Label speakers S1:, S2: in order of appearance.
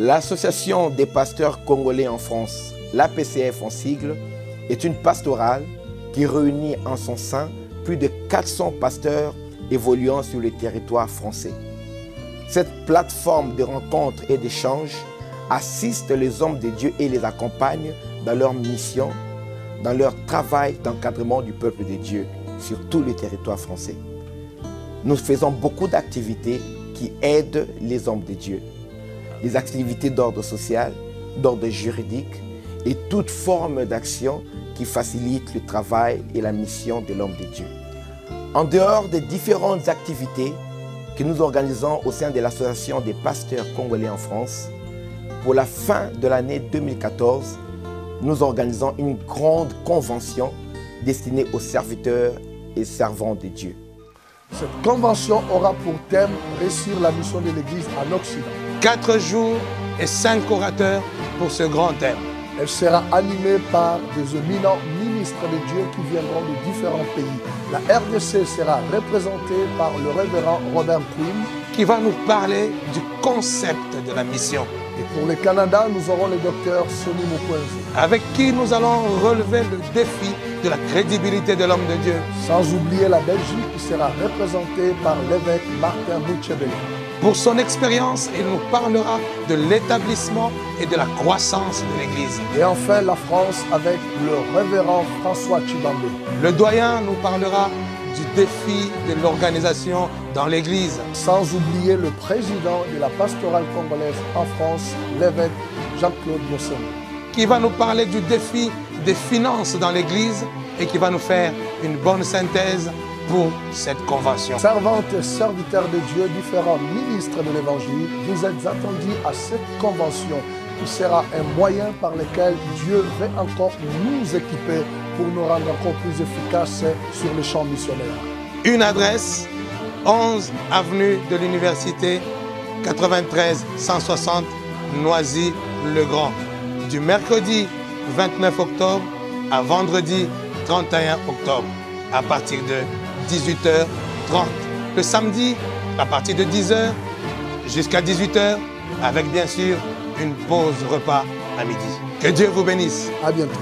S1: L'Association des pasteurs congolais en France, l'APCF en sigle, est une pastorale qui réunit en son sein plus de 400 pasteurs évoluant sur le territoire français. Cette plateforme de rencontres et d'échanges assiste les hommes de Dieu et les accompagne dans leur mission, dans leur travail d'encadrement du peuple de Dieu sur tout le territoire français. Nous faisons beaucoup d'activités qui aident les hommes de Dieu. Des activités d'ordre social, d'ordre juridique et toute forme d'action qui facilite le travail et la mission de l'homme de Dieu. En dehors des différentes activités que nous organisons au sein de l'Association des pasteurs congolais en France, pour la fin de l'année 2014, nous organisons une grande convention destinée aux serviteurs et servants de Dieu.
S2: Cette convention aura pour thème « Réussir la mission de l'Église en Occident ».
S3: 4 jours et 5 orateurs pour ce grand thème.
S2: Elle sera animée par des éminents ministres de Dieu qui viendront de différents pays. La RDC sera représentée par le révérend Robert Quinn,
S3: qui va nous parler du concept de la mission.
S2: Et pour le Canada, nous aurons le docteur Sonny Mukwenzi,
S3: avec qui nous allons relever le défi de la crédibilité de l'homme de Dieu.
S2: Sans oublier la Belgique qui sera représentée par l'évêque Martin Boutchebeli.
S3: Pour son expérience, il nous parlera de l'établissement et de la croissance de l'Église.
S2: Et enfin la France avec le révérend François Chibambe.
S3: Le doyen nous parlera du défi de l'organisation dans l'Église.
S2: Sans oublier le président de la pastorale congolaise en France, l'évêque Jean-Claude Bossem,
S3: qui va nous parler du défi des finances dans l'Église et qui va nous faire une bonne synthèse pour cette convention.
S2: Servantes et serviteurs de Dieu, différents ministres de l'Évangile, vous êtes attendus à cette convention qui sera un moyen par lequel Dieu veut encore nous équiper pour nous rendre encore plus efficaces sur les champs missionnaires.
S3: Une adresse, 11 avenue de l'Université, 93 160 Noisy-le-Grand. Du mercredi 29 octobre à vendredi 31 octobre, à partir de 18h30. Le samedi, à partir de 10h jusqu'à 18h, avec bien sûr une pause repas à midi. Que Dieu vous bénisse.
S2: À bientôt.